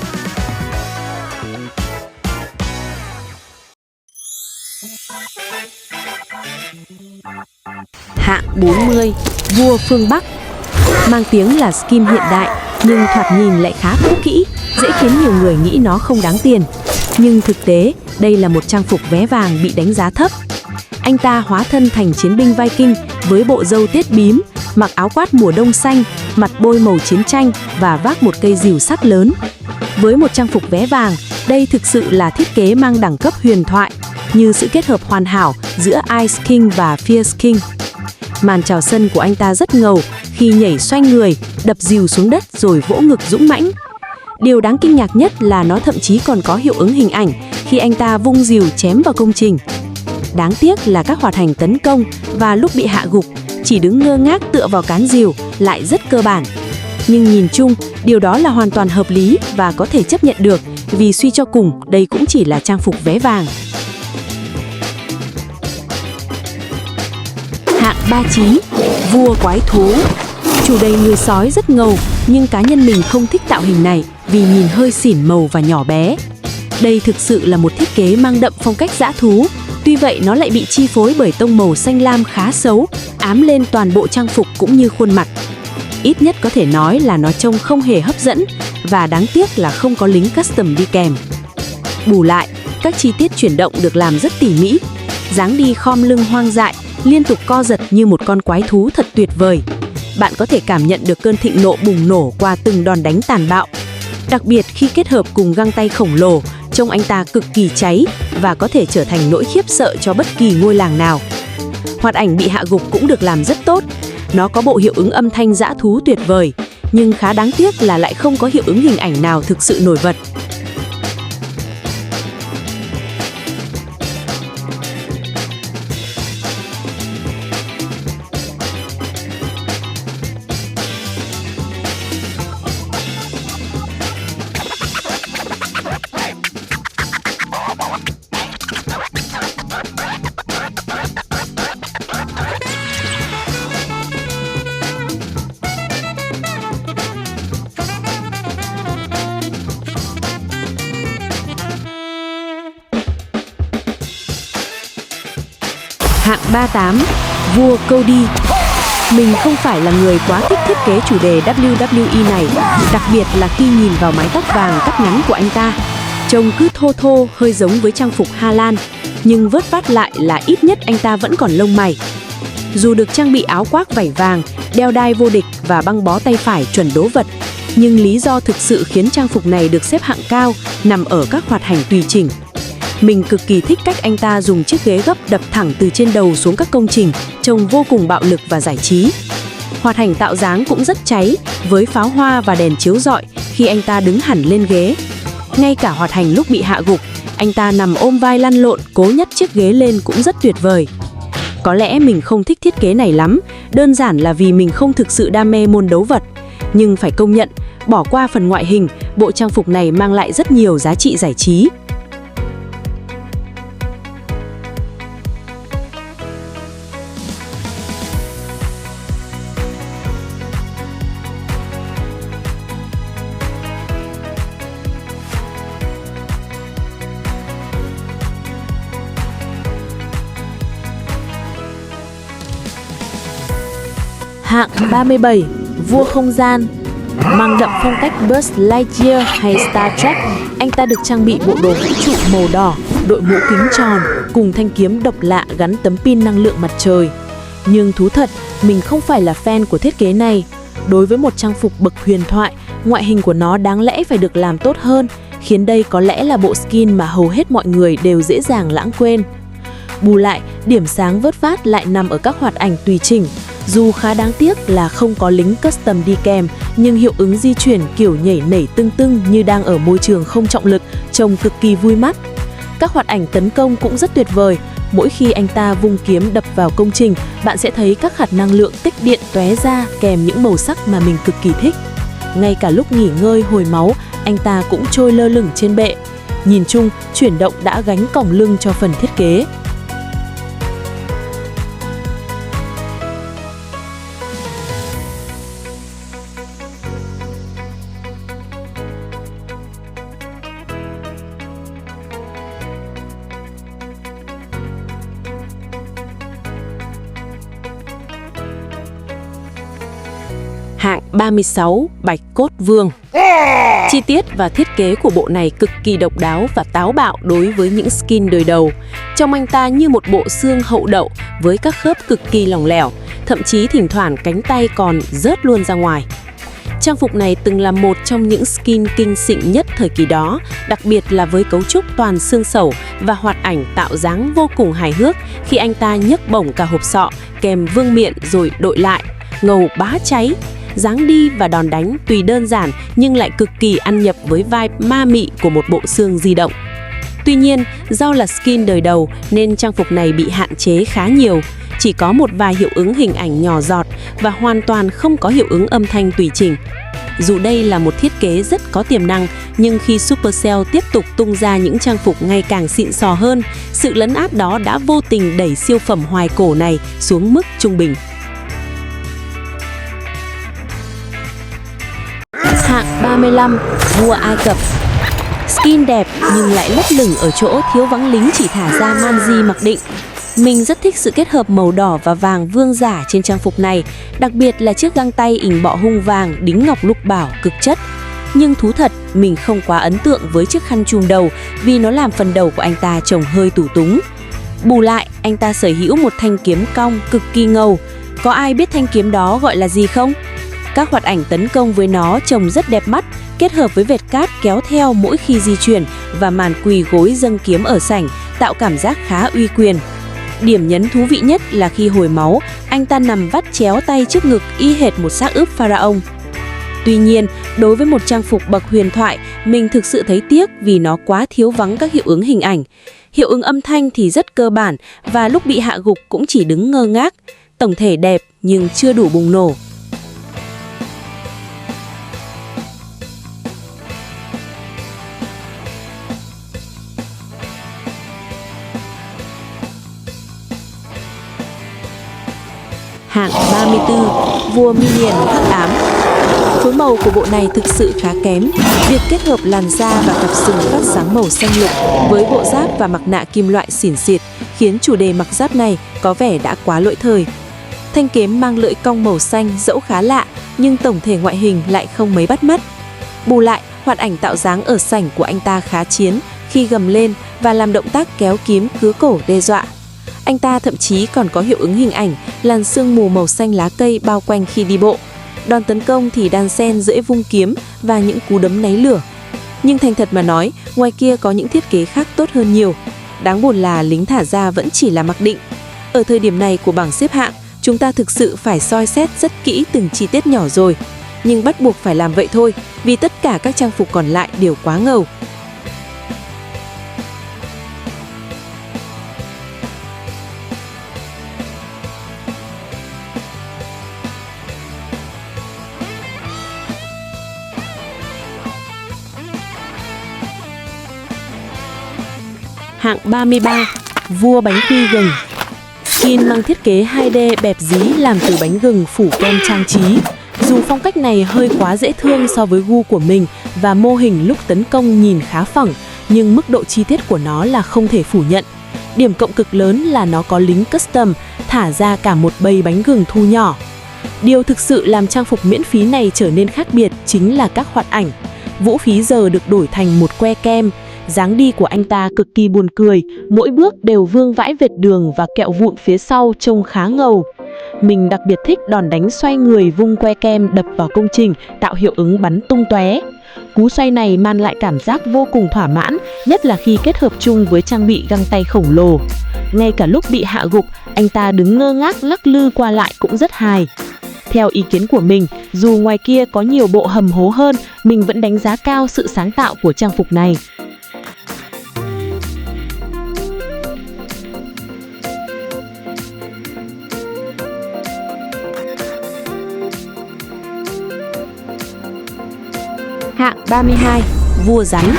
Hạng 40, vua phương Bắc. Mang tiếng là skin hiện đại, nhưng thoạt nhìn lại khá cũ kỹ, dễ khiến nhiều người nghĩ nó không đáng tiền. Nhưng thực tế, đây là một trang phục vé vàng bị đánh giá thấp. Anh ta hóa thân thành chiến binh Viking với bộ râu tiết bím, mặc áo khoác mùa đông xanh, mặt bôi màu chiến tranh và vác một cây rìu sắt lớn. Với một trang phục vé vàng, đây thực sự là thiết kế mang đẳng cấp huyền thoại, như sự kết hợp hoàn hảo giữa Ice King và Fierce King. Màn chào sân của anh ta rất ngầu khi nhảy xoay người, đập rìu xuống đất rồi vỗ ngực dũng mãnh. Điều đáng kinh ngạc nhất là nó thậm chí còn có hiệu ứng hình ảnh khi anh ta vung rìu chém vào công trình. Đáng tiếc là các hoạt hành tấn công và lúc bị hạ gục, chỉ đứng ngơ ngác tựa vào cán rìu lại rất cơ bản. Nhưng nhìn chung, điều đó là hoàn toàn hợp lý và có thể chấp nhận được, vì suy cho cùng đây cũng chỉ là trang phục vé vàng. Hạng 39, vua quái thú. Chủ đề người sói rất ngầu, nhưng cá nhân mình không thích tạo hình này vì nhìn hơi xỉn màu và nhỏ bé. Đây thực sự là một thiết kế mang đậm phong cách dã thú, tuy vậy nó lại bị chi phối bởi tông màu xanh lam khá xấu, ám lên toàn bộ trang phục cũng như khuôn mặt. Ít nhất có thể nói là nó trông không hề hấp dẫn, và đáng tiếc là không có lính custom đi kèm. Bù lại, các chi tiết chuyển động được làm rất tỉ mỉ, dáng đi khom lưng hoang dại, liên tục co giật như một con quái thú thật tuyệt vời. Bạn có thể cảm nhận được cơn thịnh nộ bùng nổ qua từng đòn đánh tàn bạo. Đặc biệt khi kết hợp cùng găng tay khổng lồ, trông anh ta cực kỳ cháy và có thể trở thành nỗi khiếp sợ cho bất kỳ ngôi làng nào. Hoạt ảnh bị hạ gục cũng được làm rất tốt. Nó có bộ hiệu ứng âm thanh dã thú tuyệt vời, nhưng khá đáng tiếc là lại không có hiệu ứng hình ảnh nào thực sự nổi bật. Hạng 38, vua Cody. Mình không phải là người quá thích thiết kế chủ đề WWE này, đặc biệt là khi nhìn vào mái tóc vàng cắt ngắn của anh ta. Trông cứ thô thô, hơi giống với trang phục Hà Lan, nhưng vớt vát lại là ít nhất anh ta vẫn còn lông mày. Dù được trang bị áo khoác vảy vàng, đeo đai vô địch và băng bó tay phải chuẩn đố vật, nhưng lý do thực sự khiến trang phục này được xếp hạng cao nằm ở các hoạt hành tùy chỉnh. Mình cực kỳ thích cách anh ta dùng chiếc ghế gấp đập thẳng từ trên đầu xuống các công trình, trông vô cùng bạo lực và giải trí. Hoạt hành tạo dáng cũng rất cháy, với pháo hoa và đèn chiếu rọi khi anh ta đứng hẳn lên ghế. Ngay cả hoạt hành lúc bị hạ gục, anh ta nằm ôm vai lăn lộn cố nhấc chiếc ghế lên cũng rất tuyệt vời. Có lẽ mình không thích thiết kế này lắm, đơn giản là vì mình không thực sự đam mê môn đấu vật. Nhưng phải công nhận, bỏ qua phần ngoại hình, bộ trang phục này mang lại rất nhiều giá trị giải trí. Hạng 37, vua không gian. Mang đậm phong cách Buzz Lightyear hay Star Trek, anh ta được trang bị bộ đồ vũ trụ màu đỏ, đội mũ kính tròn cùng thanh kiếm độc lạ gắn tấm pin năng lượng mặt trời. Nhưng thú thật, mình không phải là fan của thiết kế này. Đối với một trang phục bậc huyền thoại, ngoại hình của nó đáng lẽ phải được làm tốt hơn, khiến đây có lẽ là bộ skin mà hầu hết mọi người đều dễ dàng lãng quên. Bù lại, điểm sáng vớt vát lại nằm ở các hoạt ảnh tùy chỉnh. Dù khá đáng tiếc là không có lính custom đi kèm, nhưng hiệu ứng di chuyển kiểu nhảy nảy tưng tưng như đang ở môi trường không trọng lực, trông cực kỳ vui mắt. Các hoạt ảnh tấn công cũng rất tuyệt vời. Mỗi khi anh ta vung kiếm đập vào công trình, bạn sẽ thấy các hạt năng lượng tích điện tóe ra kèm những màu sắc mà mình cực kỳ thích. Ngay cả lúc nghỉ ngơi hồi máu, anh ta cũng trôi lơ lửng trên bệ. Nhìn chung, chuyển động đã gánh còng lưng cho phần thiết kế. Hạng 36, Bạch Cốt Vương. Chi tiết và thiết kế của bộ này cực kỳ độc đáo và táo bạo đối với những skin đời đầu. Trông anh ta như một bộ xương hậu đậu với các khớp cực kỳ lỏng lẻo, thậm chí thỉnh thoảng cánh tay còn rớt luôn ra ngoài. Trang phục này từng là một trong những skin kinh xịn nhất thời kỳ đó, đặc biệt là với cấu trúc toàn xương sẩu và hoạt ảnh tạo dáng vô cùng hài hước khi anh ta nhấc bổng cả hộp sọ kèm vương miện rồi đội lại, ngầu bá cháy. Dáng đi và đòn đánh tuy đơn giản nhưng lại cực kỳ ăn nhập với vibe ma mị của một bộ xương di động. Tuy nhiên, do là skin đời đầu nên trang phục này bị hạn chế khá nhiều, chỉ có một vài hiệu ứng hình ảnh nhỏ giọt và hoàn toàn không có hiệu ứng âm thanh tùy chỉnh. Dù đây là một thiết kế rất có tiềm năng, nhưng khi Supercell tiếp tục tung ra những trang phục ngày càng xịn sò hơn, sự lấn át đó đã vô tình đẩy siêu phẩm hoài cổ này xuống mức trung bình. Hạng 35, vua Ai Cập. Skin đẹp nhưng lại lấp lửng ở chỗ thiếu vắng lính chỉ thả ra Manji mặc định. Mình rất thích sự kết hợp màu đỏ và vàng vương giả trên trang phục này, đặc biệt là chiếc găng tay ình bọ hung vàng đính ngọc lục bảo cực chất. Nhưng thú thật, mình không quá ấn tượng với chiếc khăn trùm đầu vì nó làm phần đầu của anh ta trông hơi tủ túng. Bù lại, anh ta sở hữu một thanh kiếm cong cực kỳ ngầu. Có ai biết thanh kiếm đó gọi là gì không? Các hoạt ảnh tấn công với nó trông rất đẹp mắt, kết hợp với vệt cát kéo theo mỗi khi di chuyển và màn quỳ gối dâng kiếm ở sảnh, tạo cảm giác khá uy quyền. Điểm nhấn thú vị nhất là khi hồi máu, anh ta nằm vắt chéo tay trước ngực y hệt một xác ướp pharaoh. Tuy nhiên, đối với một trang phục bậc huyền thoại, mình thực sự thấy tiếc vì nó quá thiếu vắng các hiệu ứng hình ảnh. Hiệu ứng âm thanh thì rất cơ bản và lúc bị hạ gục cũng chỉ đứng ngơ ngác. Tổng thể đẹp nhưng chưa đủ bùng nổ. Hạng 34, vua Minion hắc ám. Phối màu của bộ này thực sự khá kém. Việc kết hợp làn da và cặp sừng phát sáng màu xanh lục với bộ giáp và mặt nạ kim loại xỉn xịt khiến chủ đề mặc giáp này có vẻ đã quá lỗi thời. Thanh kiếm mang lưỡi cong màu xanh dẫu khá lạ nhưng tổng thể ngoại hình lại không mấy bắt mắt. Bù lại, Hoạt ảnh tạo dáng ở sảnh của anh ta khá chiến khi gầm lên và làm động tác kéo kiếm cứa cổ đe dọa. Anh ta thậm chí còn có hiệu ứng hình ảnh làn sương mù màu xanh lá cây bao quanh khi đi bộ. Đòn tấn công thì đan xen giữa vung kiếm và những cú đấm náy lửa. Nhưng thành thật mà nói, ngoài kia có những thiết kế khác tốt hơn nhiều. Đáng buồn là lính thả ra vẫn chỉ là mặc định. Ở thời điểm này của bảng xếp hạng, chúng ta thực sự phải soi xét rất kỹ từng chi tiết nhỏ rồi. Nhưng bắt buộc phải làm vậy thôi, vì tất cả các trang phục còn lại đều quá ngầu. Hạng 33, vua bánh quy gừng. Skin mang thiết kế 2D bẹp dí làm từ bánh gừng phủ kem trang trí. Dù phong cách này hơi quá dễ thương so với gu của mình và mô hình lúc tấn công nhìn khá phẳng, nhưng mức độ chi tiết của nó là không thể phủ nhận. Điểm cộng cực lớn là nó có lính custom, thả ra cả một bầy bánh gừng thu nhỏ. Điều thực sự làm trang phục miễn phí này trở nên khác biệt chính là các hoạt ảnh. Vũ khí giờ được đổi thành một que kem. Dáng đi của anh ta cực kỳ buồn cười, mỗi bước đều vương vãi vệt đường và kẹo vụn phía sau trông khá ngầu. Mình đặc biệt thích đòn đánh xoay người vung que kem đập vào công trình tạo hiệu ứng bắn tung tóe. Cú xoay này mang lại cảm giác vô cùng thỏa mãn, nhất là khi kết hợp chung với trang bị găng tay khổng lồ. Ngay cả lúc bị hạ gục, anh ta đứng ngơ ngác lắc lư qua lại cũng rất hài. Theo ý kiến của mình, dù ngoài kia có nhiều bộ hầm hố hơn, mình vẫn đánh giá cao sự sáng tạo của trang phục này. Hạng 32, vua rắn.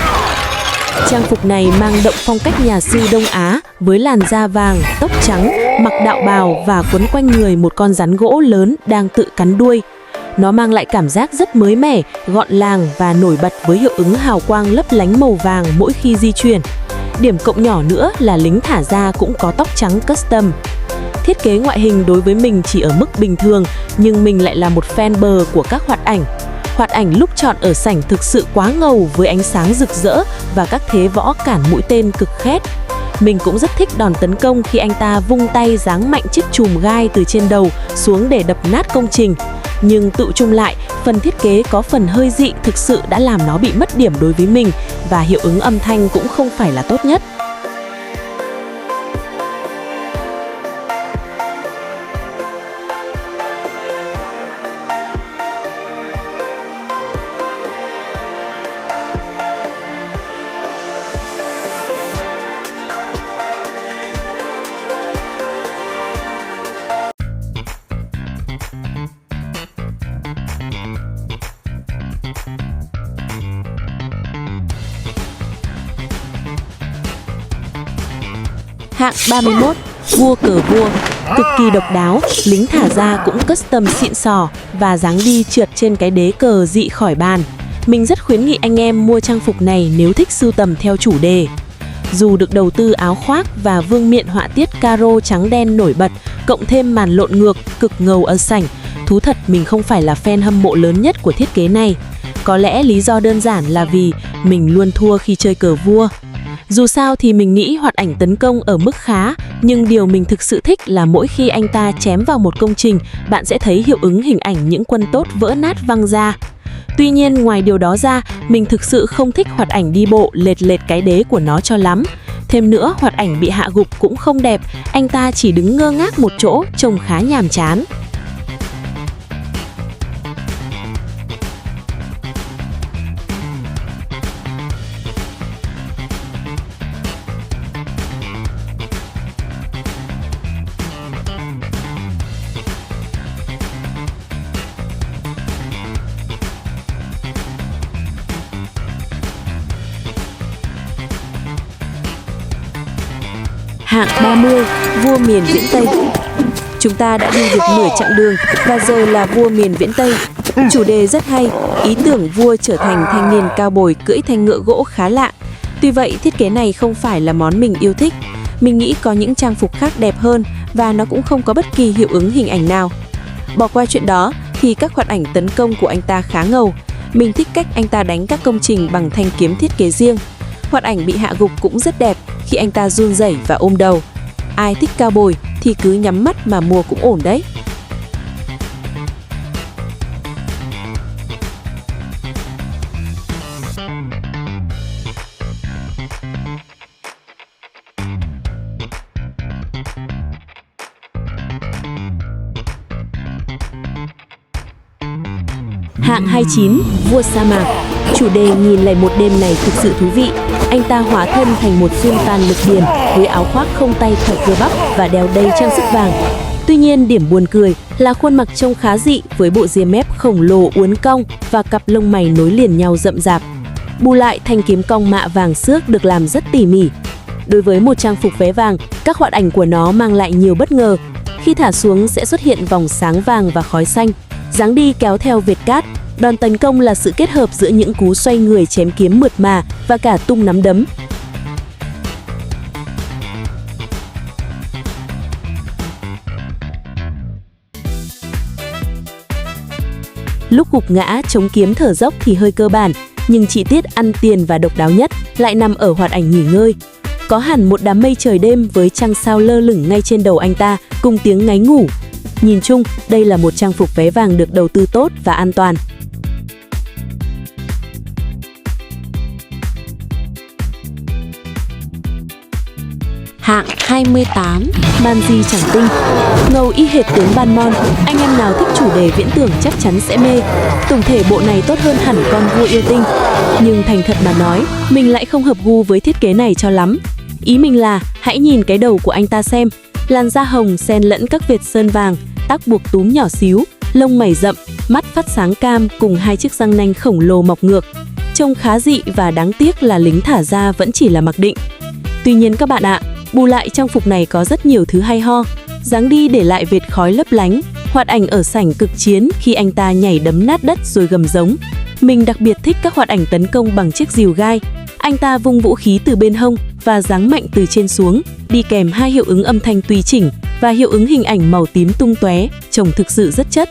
Trang phục này mang đậm phong cách nhà sư Đông Á với làn da vàng, tóc trắng, mặc đạo bào và quấn quanh người một con rắn gỗ lớn đang tự cắn đuôi. Nó mang lại cảm giác rất mới mẻ, gọn làng và nổi bật với hiệu ứng hào quang lấp lánh màu vàng mỗi khi di chuyển. Điểm cộng nhỏ nữa là lính thả ra cũng có tóc trắng custom. Thiết kế ngoại hình đối với mình chỉ ở mức bình thường, nhưng mình lại là một fan bờ của các hoạt ảnh. Hoạt ảnh lúc chọn ở sảnh thực sự quá ngầu với ánh sáng rực rỡ và các thế võ cản mũi tên cực khét. Mình cũng rất thích đòn tấn công khi anh ta vung tay giáng mạnh chiếc chùm gai từ trên đầu xuống để đập nát công trình. Nhưng tự chung lại, phần thiết kế có phần hơi dị thực sự đã làm nó bị mất điểm đối với mình và hiệu ứng âm thanh cũng không phải là tốt nhất. Hạng 31, vua cờ vua. Cực kỳ độc đáo, lính thả ra cũng custom xịn sò và dáng đi trượt trên cái đế cờ dị khỏi bàn. Mình rất khuyến nghị anh em mua trang phục này nếu thích sưu tầm theo chủ đề. Dù được đầu tư áo khoác và vương miện họa tiết caro trắng đen nổi bật, cộng thêm màn lộn ngược cực ngầu ở sảnh, thú thật mình không phải là fan hâm mộ lớn nhất của thiết kế này. Có lẽ lý do đơn giản là vì mình luôn thua khi chơi cờ vua. Dù sao thì mình nghĩ hoạt ảnh tấn công ở mức khá, nhưng điều mình thực sự thích là mỗi khi anh ta chém vào một công trình, bạn sẽ thấy hiệu ứng hình ảnh những quân tốt vỡ nát văng ra. Tuy nhiên ngoài điều đó ra, mình thực sự không thích hoạt ảnh đi bộ lệch cái đế của nó cho lắm. Thêm nữa, hoạt ảnh bị hạ gục cũng không đẹp, anh ta chỉ đứng ngơ ngác một chỗ, trông khá nhàm chán. Hạng 30, vua miền Viễn Tây. Chúng ta đã đi được nửa chặng đường và giờ là vua miền Viễn Tây. Chủ đề rất hay, ý tưởng vua trở thành thanh niên cao bồi cưỡi thanh ngựa gỗ khá lạ. Tuy vậy, thiết kế này không phải là món mình yêu thích. Mình nghĩ có những trang phục khác đẹp hơn và nó cũng không có bất kỳ hiệu ứng hình ảnh nào. Bỏ qua chuyện đó thì các hoạt ảnh tấn công của anh ta khá ngầu. Mình thích cách anh ta đánh các công trình bằng thanh kiếm thiết kế riêng. Hoạt ảnh bị hạ gục cũng rất đẹp khi anh ta run rẩy và ôm đầu. Ai thích cao bồi thì cứ nhắm mắt mà mua cũng ổn đấy. Hạng 29, vua sa mạc. Chủ đề nhìn lại một đêm này thực sự thú vị. Anh ta hóa thân thành một sultan lực điền với áo khoác không tay thật cơ bắp và đeo đầy trang sức vàng. Tuy nhiên, điểm buồn cười là khuôn mặt trông khá dị với bộ ria mép khổng lồ uốn cong và cặp lông mày nối liền nhau rậm rạp. Bù lại, thanh kiếm cong mạ vàng xước được làm rất tỉ mỉ. Đối với một trang phục vé vàng, các hoạt ảnh của nó mang lại nhiều bất ngờ. Khi thả xuống sẽ xuất hiện vòng sáng vàng và khói xanh. Dáng đi kéo theo vệt cát. Đòn tấn công là sự kết hợp giữa những cú xoay người chém kiếm mượt mà và cả tung nắm đấm. Lúc gục ngã, chống kiếm thở dốc thì hơi cơ bản, nhưng chi tiết ăn tiền và độc đáo nhất lại nằm ở hoạt ảnh nghỉ ngơi. Có hẳn một đám mây trời đêm với trăng sao lơ lửng ngay trên đầu anh ta cùng tiếng ngáy ngủ. Nhìn chung, đây là một trang phục vé vàng được đầu tư tốt và an toàn. Hạng 28, Manji Chẳng Tinh. Ngầu y hệt tướng Ban Mon, anh em nào thích chủ đề viễn tưởng chắc chắn sẽ mê. Tổng thể bộ này tốt hơn hẳn con vua yêu tinh. Nhưng thành thật mà nói, mình lại không hợp gu với thiết kế này cho lắm. Ý mình là, hãy nhìn cái đầu của anh ta xem. Làn da hồng xen lẫn các vệt sơn vàng, tóc buộc túm nhỏ xíu, lông mày rậm, mắt phát sáng cam cùng hai chiếc răng nanh khổng lồ mọc ngược. Trông khá dị và đáng tiếc là lính thả ra vẫn chỉ là mặc định. Tuy nhiên các bạn ạ, bù lại trang phục này có rất nhiều thứ hay ho. Dáng đi để lại vệt khói lấp lánh, hoạt ảnh ở sảnh cực chiến khi anh ta nhảy đấm nát đất rồi gầm giống. Mình đặc biệt thích các hoạt ảnh tấn công bằng chiếc rìu gai. Anh ta vung vũ khí từ bên hông và giáng mạnh từ trên xuống, đi kèm hai hiệu ứng âm thanh tùy chỉnh và hiệu ứng hình ảnh màu tím tung tóe, trông thực sự rất chất.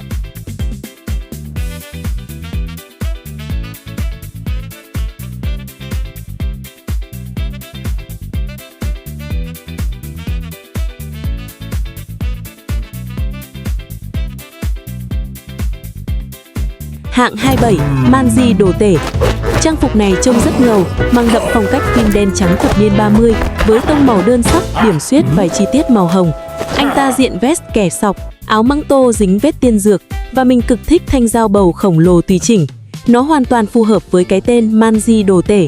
Hạng 27, Manji Đồ Tể. Trang phục này trông rất ngầu, mang đậm phong cách phim đen trắng thập niên 30 với tông màu đơn sắc, điểm xuyết vài chi tiết màu hồng. Anh ta diện vest kẻ sọc, áo măng tô dính vết tiên dược và mình cực thích thanh dao bầu khổng lồ tùy chỉnh. Nó hoàn toàn phù hợp với cái tên Manji Đồ Tể.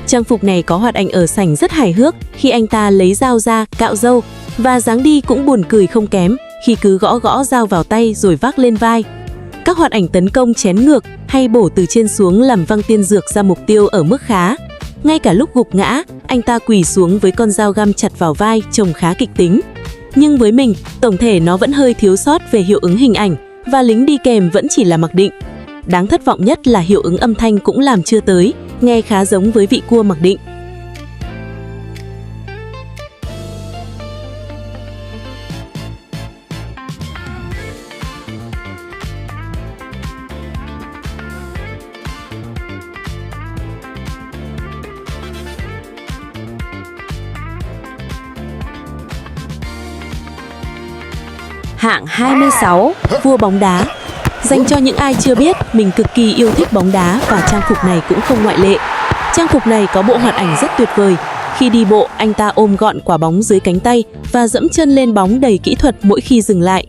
Trang phục này có hoạt ảnh ở sảnh rất hài hước khi anh ta lấy dao ra cạo râu và dáng đi cũng buồn cười không kém khi cứ gõ gõ dao vào tay rồi vác lên vai. Các hoạt ảnh tấn công chén ngược hay bổ từ trên xuống làm văng tiên dược ra mục tiêu ở mức khá. Ngay cả lúc gục ngã, anh ta quỳ xuống với con dao găm chặt vào vai trông khá kịch tính. Nhưng với mình, tổng thể nó vẫn hơi thiếu sót về hiệu ứng hình ảnh và lính đi kèm vẫn chỉ là mặc định. Đáng thất vọng nhất là hiệu ứng âm thanh cũng làm chưa tới, nghe khá giống với vị cua mặc định. Hạng 26, vua bóng đá. Dành cho những ai chưa biết, mình cực kỳ yêu thích bóng đá và trang phục này cũng không ngoại lệ. Trang phục này có bộ hoạt ảnh rất tuyệt vời. Khi đi bộ, anh ta ôm gọn quả bóng dưới cánh tay và dẫm chân lên bóng đầy kỹ thuật mỗi khi dừng lại.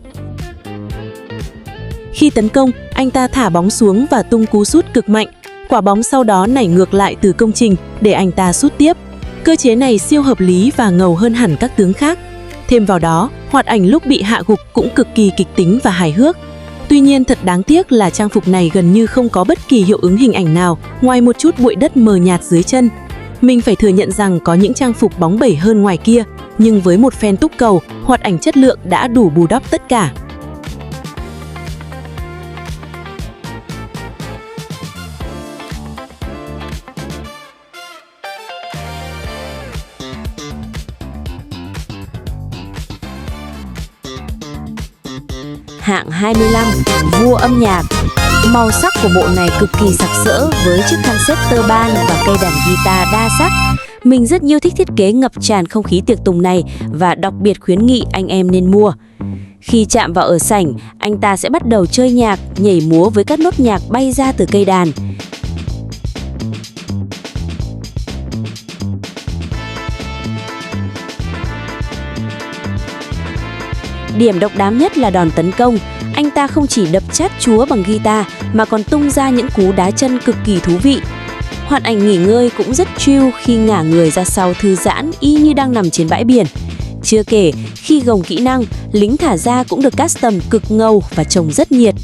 Khi tấn công, anh ta thả bóng xuống và tung cú sút cực mạnh. Quả bóng sau đó nảy ngược lại từ công trình để anh ta sút tiếp. Cơ chế này siêu hợp lý và ngầu hơn hẳn các tướng khác. Thêm vào đó, hoạt ảnh lúc bị hạ gục cũng cực kỳ kịch tính và hài hước. Tuy nhiên thật đáng tiếc là trang phục này gần như không có bất kỳ hiệu ứng hình ảnh nào ngoài một chút bụi đất mờ nhạt dưới chân. Mình phải thừa nhận rằng có những trang phục bóng bẩy hơn ngoài kia, nhưng với một fan túc cầu, hoạt ảnh chất lượng đã đủ bù đắp tất cả. Hạng 25, vua âm nhạc. Màu sắc của bộ này cực kỳ sặc sỡ với chiếc khăn xếp tơ ban và cây đàn guitar đa sắc. Mình rất yêu thích thiết kế ngập tràn không khí tiệc tùng này và đặc biệt khuyến nghị anh em nên mua. Khi chạm vào ở sảnh, anh ta sẽ bắt đầu chơi nhạc, nhảy múa với các nốt nhạc bay ra từ cây đàn. Điểm độc đáo nhất là đòn tấn công. Anh ta không chỉ đập chát chúa bằng guitar mà còn tung ra những cú đá chân cực kỳ thú vị. Hoạt ảnh nghỉ ngơi cũng rất chill khi ngả người ra sau thư giãn y như đang nằm trên bãi biển. Chưa kể, khi gồng kỹ năng, lính thả ra cũng được custom cực ngầu và trông rất nhiệt.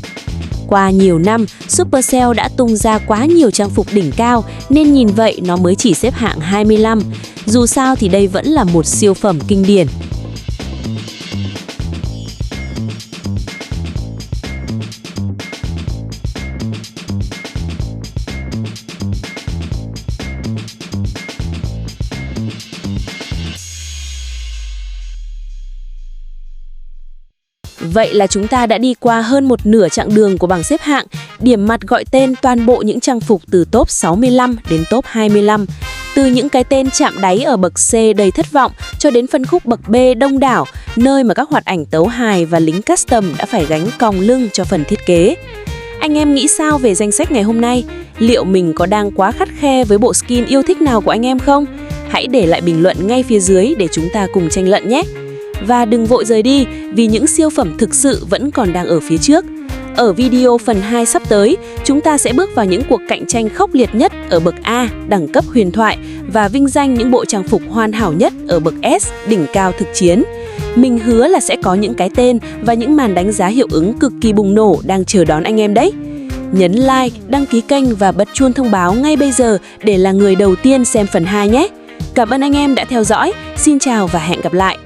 Qua nhiều năm, Supercell đã tung ra quá nhiều trang phục đỉnh cao nên nhìn vậy nó mới chỉ xếp hạng 25. Dù sao thì đây vẫn là một siêu phẩm kinh điển. Vậy là chúng ta đã đi qua hơn một nửa chặng đường của bảng xếp hạng, điểm mặt gọi tên toàn bộ những trang phục từ top 65 đến top 25. Từ những cái tên chạm đáy ở bậc C đầy thất vọng cho đến phân khúc bậc B đông đảo, nơi mà các hoạt ảnh tấu hài và lính custom đã phải gánh còng lưng cho phần thiết kế. Anh em nghĩ sao về danh sách ngày hôm nay? Liệu mình có đang quá khắt khe với bộ skin yêu thích nào của anh em không? Hãy để lại bình luận ngay phía dưới để chúng ta cùng tranh luận nhé! Và đừng vội rời đi vì những siêu phẩm thực sự vẫn còn đang ở phía trước. Ở video phần 2 sắp tới, chúng ta sẽ bước vào những cuộc cạnh tranh khốc liệt nhất ở bậc A, đẳng cấp huyền thoại và vinh danh những bộ trang phục hoàn hảo nhất ở bậc S, đỉnh cao thực chiến. Mình hứa là sẽ có những cái tên và những màn đánh giá hiệu ứng cực kỳ bùng nổ đang chờ đón anh em đấy. Nhấn like, đăng ký kênh và bật chuông thông báo ngay bây giờ để là người đầu tiên xem phần 2 nhé. Cảm ơn anh em đã theo dõi. Xin chào và hẹn gặp lại.